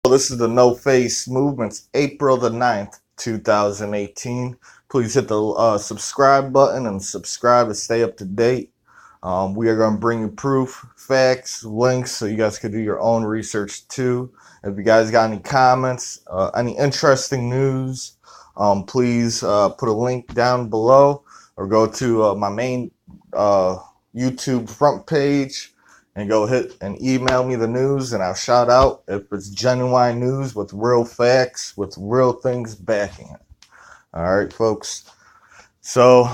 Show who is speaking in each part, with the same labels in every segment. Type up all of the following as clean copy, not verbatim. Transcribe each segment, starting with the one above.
Speaker 1: This is the No Face Movement's April the 9th, 2018. Please hit the subscribe button and subscribe to stay up to date. We are going to bring you proof, facts, links, so you guys can do your own research too. If you guys got any comments, any interesting news, please put a link down below or go to my main YouTube front page and go hit and email me the news, and I'll shout out if it's genuine news with real facts, with real things backing it. All right, folks. So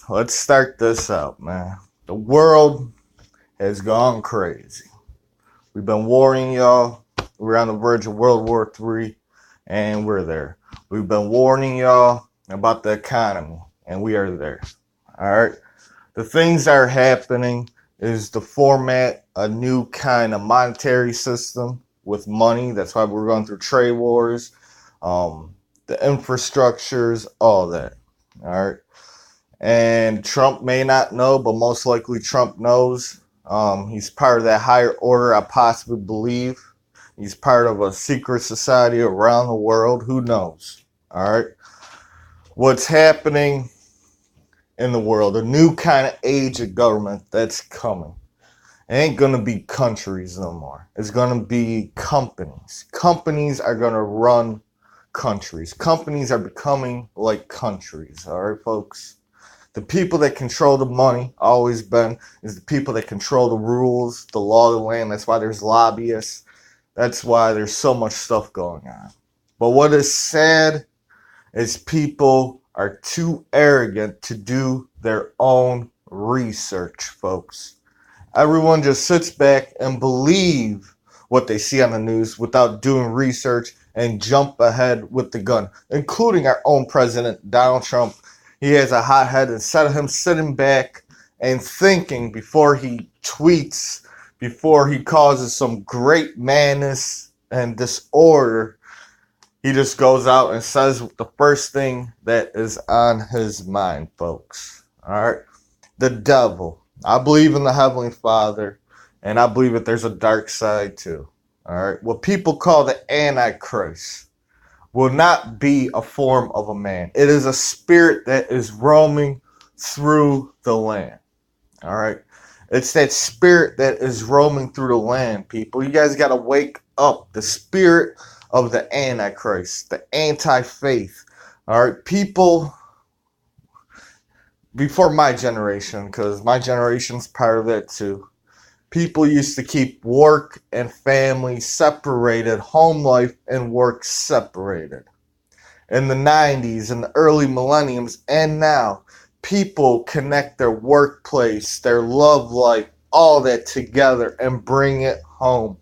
Speaker 1: let's start this out, man. The world has gone crazy. We've been warning y'all. We're on the verge of World War III, and we're there. We've been warning y'all about the economy, and we are there. All right. The things that are happening is to format a new kind of monetary system with money. That's why we're going through trade wars, the infrastructures, all that. All right. And Trump may not know, but most likely Trump knows. He's part of that higher order, I possibly believe. He's part of a secret society around the world. Who knows? All right. What's happening in the world, a new kind of age of government that's coming. It ain't going to be countries no more. It's going to be companies. Companies are going to run countries. Companies are becoming like countries. All right, folks? The people that control the money, always been, is the people that control the rules, the law of the land. That's why there's lobbyists. That's why there's so much stuff going on. But what is sad is people are too arrogant to do their own research, folks. Everyone just sits back and believe what they see on the news without doing research and jump ahead with the gun, including our own president, Donald Trump. He has a hot head, instead of him sitting back and thinking before he tweets, before he causes some great madness and disorder, he just goes out and says the first thing that is on his mind, folks. All right? The devil. I believe in the Heavenly Father, and I believe that there's a dark side too. All right? What people call the Antichrist will not be a form of a man. It is a spirit that is roaming through the land. All right? It's that spirit that is roaming through the land, people. You guys got to wake up. The spirit of the Antichrist, the anti-faith. All right, people before my generation, because my generation's part of it too. People used to keep work and family separated, home life and work separated. In the 90s and the early millenniums and now, people connect their workplace, their love life, all that together and bring it home.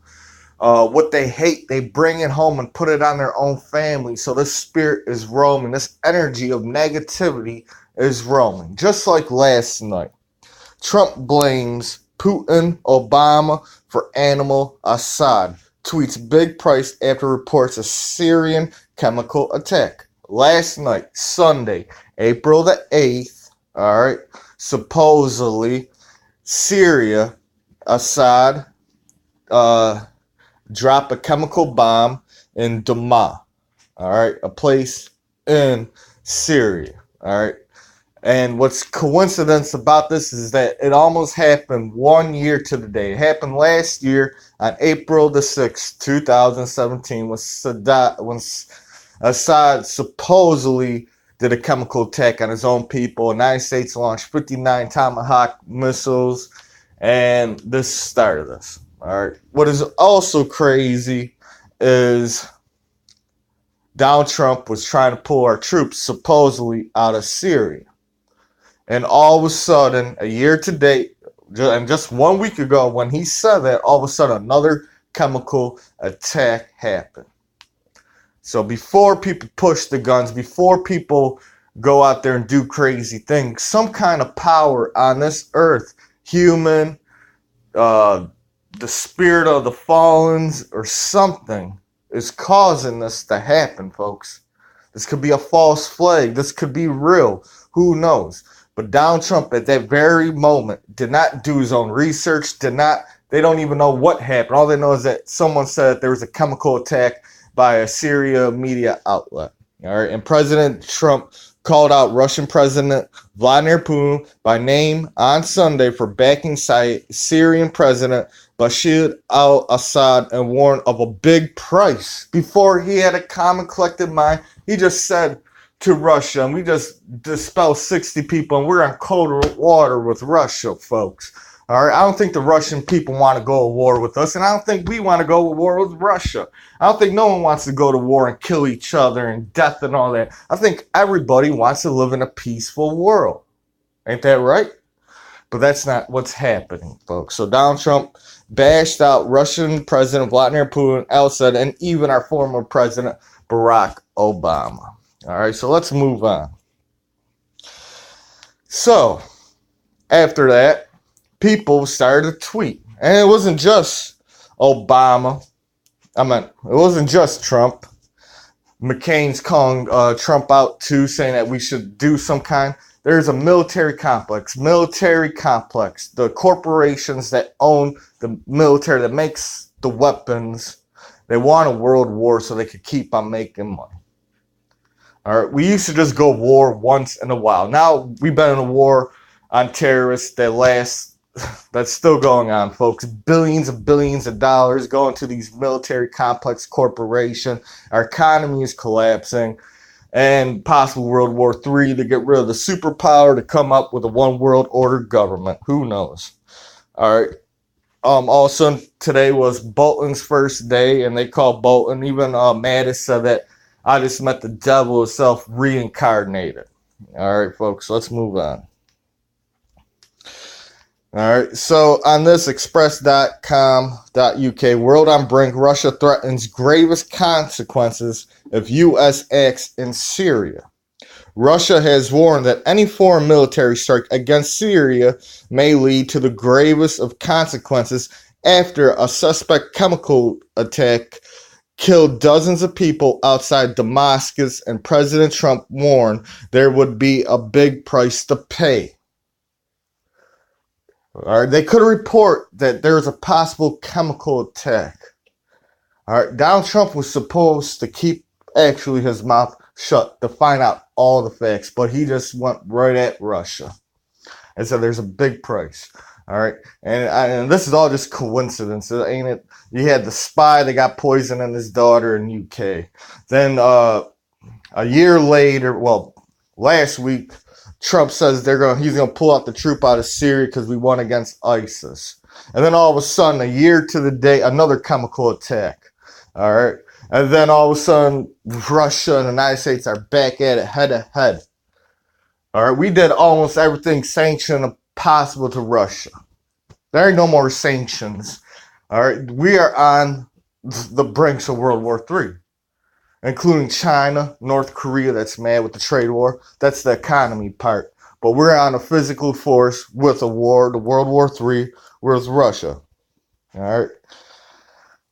Speaker 1: What they hate, they bring it home and put it on their own family. So this spirit is roaming. This energy of negativity is roaming. Just like last night. Trump blames Putin, Obama for animal Assad. Tweets big price after reports a Syrian chemical attack. Last night, Sunday, April the 8th, all right, supposedly Syria, Assad, drop a chemical bomb in Dama, all right, a place in Syria, all right. And what's coincidence about this is that it almost happened 1 year to the day. It happened last year on April the 6th, 2017, when Assad supposedly did a chemical attack on his own people. The United States launched 59 Tomahawk missiles, and this started this. All right. What is also crazy is Donald Trump was trying to pull our troops supposedly out of Syria. And all of a sudden, a year to date, and just 1 week ago when he said that, all of a sudden another chemical attack happened. So before people push the guns, before people go out there and do crazy things, some kind of power on this earth, human, the spirit of the fallens or something, is causing this to happen, folks. This could be a false flag. This could be real. Who knows? But Donald Trump at that very moment did not do his own research, did not They don't even know what happened. All they know is that someone said there was a chemical attack by a Syria media outlet. All right, and President Trump called out Russian President Vladimir Putin by name on Sunday for backing Syrian President Bashar al-Assad and warned of a big price. Before he had a calm and collected mind, he just said to Russia, and we just dispelled 60 people, and we're on colder water with Russia, folks. All right, I don't think the Russian people want to go to war with us, and I don't think we want to go to war with Russia. I don't think no one wants to go to war and kill each other and death and all that. I think everybody wants to live in a peaceful world. Ain't that right? But that's not what's happening, folks. So Donald Trump bashed out Russian President Vladimir Putin, Assad, and even our former President Barack Obama. All right, so let's move on. So, after that, people started to tweet. And it wasn't just Obama. It wasn't just Trump. McCain's calling Trump out too, saying that we should do some kind. There's a military complex. The corporations that own the military, that makes the weapons, they want a world war so they could keep on making money. All right, we used to just go war once in a while. Now we've been in a war on terrorists that's still going on, folks. Billions and billions of dollars going to these military complex corporations. Our economy is collapsing, and possible World War III to get rid of the superpower to come up with a one world order government. Who knows? All right. Also, today was Bolton's first day, and they called Bolton. Even Mattis said that I just met the devil himself reincarnated. All right, folks, let's move on. All right, so on this express.com.uk, World on Brink, Russia threatens gravest consequences if U.S. acts in Syria. Russia has warned that any foreign military strike against Syria may lead to the gravest of consequences after a suspect chemical attack killed dozens of people outside Damascus, and President Trump warned there would be a big price to pay. All right, they could report that there was a possible chemical attack. All right, Donald Trump was supposed to keep his mouth shut to find out all the facts, but he just went right at Russia and said there's a big price. All right, and this is all just coincidence, ain't it? You had the spy that got poisoned in his daughter in UK. Then a year later, last week, Trump says he's gonna pull out the troop out of Syria because we won against ISIS. And then all of a sudden, a year to the day, another chemical attack. All right, and then all of a sudden, Russia and the United States are back at it head to head. All right, we did almost everything sanctioned possible to Russia. There ain't no more sanctions. All right, we are on the brinks of World War III, including China, North Korea, that's mad with the trade war. That's the economy part. But we're on a physical force with a war, the World War III, with Russia. All right.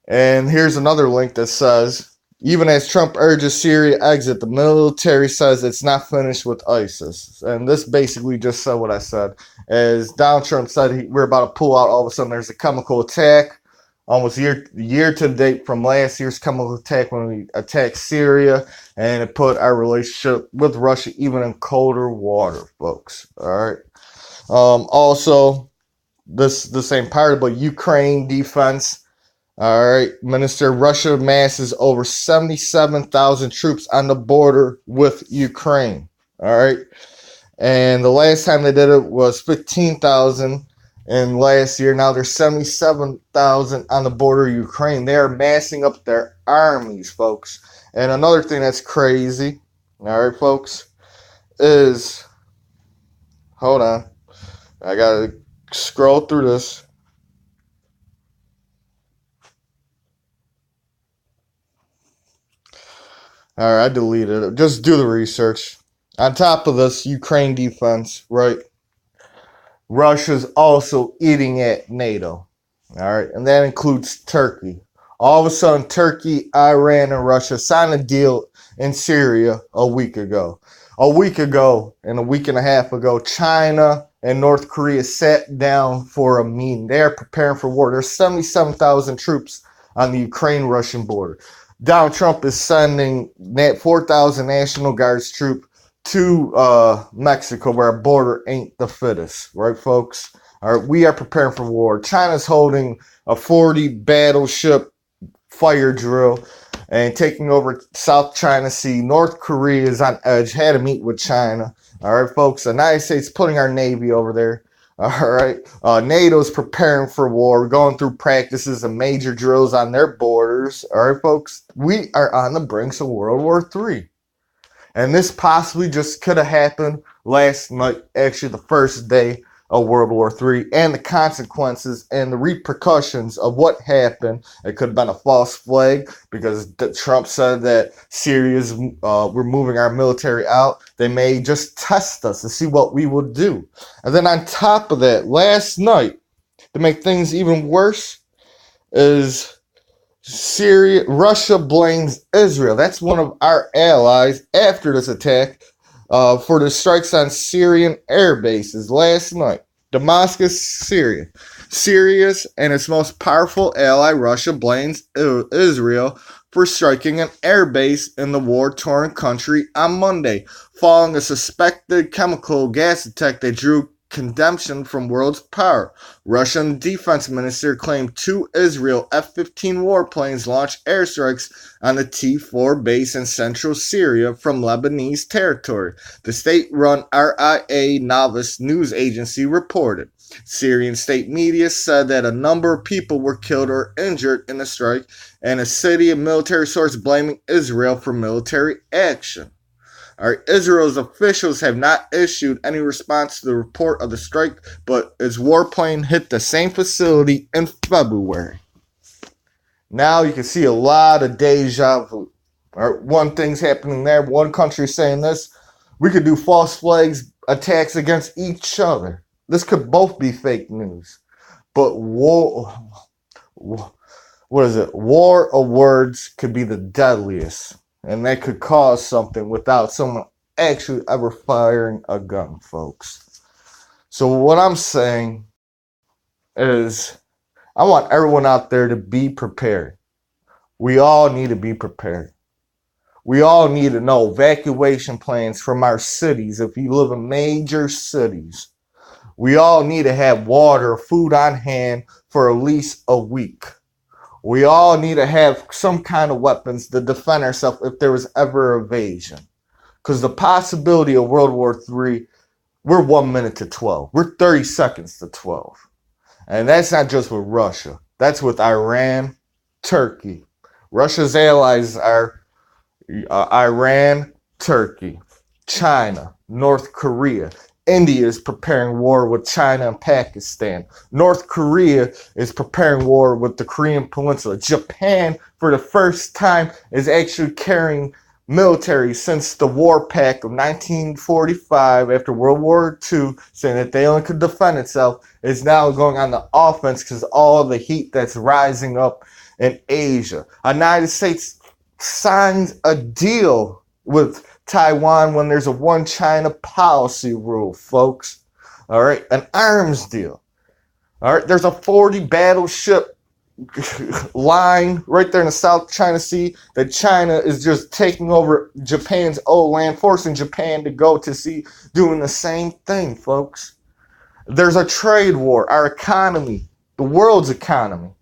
Speaker 1: And here's another link that says, even as Trump urges Syria exit, the military says it's not finished with ISIS. And this basically just said what I said. As Donald Trump said, we're about to pull out, all of a sudden there's a chemical attack. Almost year to date from last year's chemical attack when we attacked Syria, and it put our relationship with Russia even in colder water, folks. All right. Also, this ain't part of, but Ukraine defense. All right, Minister, Russia masses over 77,000 troops on the border with Ukraine. All right, and the last time they did it was 15,000. And last year, now there's 77,000 on the border of Ukraine. They are massing up their armies, folks. And another thing that's crazy, all right, folks, is, hold on, I gotta scroll through this. All right, I deleted it. Just do the research. On top of this, Ukraine defense, right? Russia's also eating at NATO. All right, and that includes Turkey. All of a sudden, Turkey, Iran, and Russia signed a deal in Syria a week ago. A week ago and a week and a half ago, China and North Korea sat down for a meeting. They are preparing for war. There's 77,000 troops on the Ukraine-Russian border. Donald Trump is sending 4,000 National Guards troops to Mexico, where our border ain't the fittest, right, folks? All right, we are preparing for war. China's holding a 40 battleship fire drill and taking over South China Sea. North Korea is on edge, had to meet with China. All right, folks, the United States putting our Navy over there. All right, NATO's preparing for war, going through practices and major drills on their borders. All right, folks, we are on the brinks of World War III. And this possibly just could have happened last night, actually the first day of World War III, and the consequences and the repercussions of what happened. It could have been a false flag because Trump said that Syria's, we're moving our military out. They may just test us to see what we will do. And then on top of that, last night, to make things even worse, is Russia blames Israel. That's one of our allies after this attack for the strikes on Syrian air bases last night. Damascus, Syria. Syria's and its most powerful ally, Russia, blames Israel for striking an air base in the war-torn country on Monday, following a suspected chemical gas attack that drew condemnation from world's power. Russian defense minister claimed 2 Israel F-15 warplanes launched airstrikes on the T-4 base in central Syria from Lebanese territory. The state-run RIA Novice news agency reported. Syrian state media said that a number of people were killed or injured in the strike, and a city and military source blaming Israel for military action. Israel's officials have not issued any response to the report of the strike, but its warplane hit the same facility in February. Now you can see a lot of deja vu. One thing's happening there, one country saying this. We could do false flags attacks against each other. This could both be fake news. But war of words could be the deadliest. And that could cause something without someone actually ever firing a gun, folks. So what I'm saying is I want everyone out there to be prepared. We all need to be prepared. We all need to know evacuation plans from our cities if you live in major cities. We all need to have water or food on hand for at least a week. We all need to have some kind of weapons to defend ourselves if there was ever invasion. Because the possibility of World War III, we're 1 minute to 12. We're 30 seconds to 12. And that's not just with Russia. That's with Iran, Turkey. Russia's allies are Iran, Turkey, China, North Korea. India is preparing war with China and Pakistan. North Korea is preparing war with the Korean Peninsula. Japan, for the first time, is actually carrying military since the war pact of 1945 after World War II, saying that they only could defend itself, is now going on the offense because all the heat that's rising up in Asia. The United States signs a deal with Taiwan when there's a one China policy rule, folks. All right, an arms deal. All right, there's a 40 battleship line right there in the South China Sea that China is just taking over Japan's old land, forcing Japan to go to sea, doing the same thing, folks. There's a trade war, our economy, the world's economy.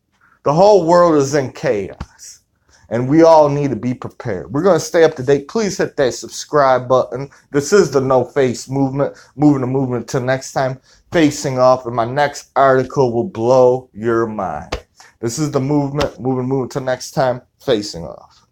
Speaker 1: The whole world is in chaos. And we all need to be prepared. We're going to stay up to date. Please hit that subscribe button. This is the No Face Movement. Moving the movement till next time. Facing off. And my next article will blow your mind. This is the movement. Moving till next time. Facing off.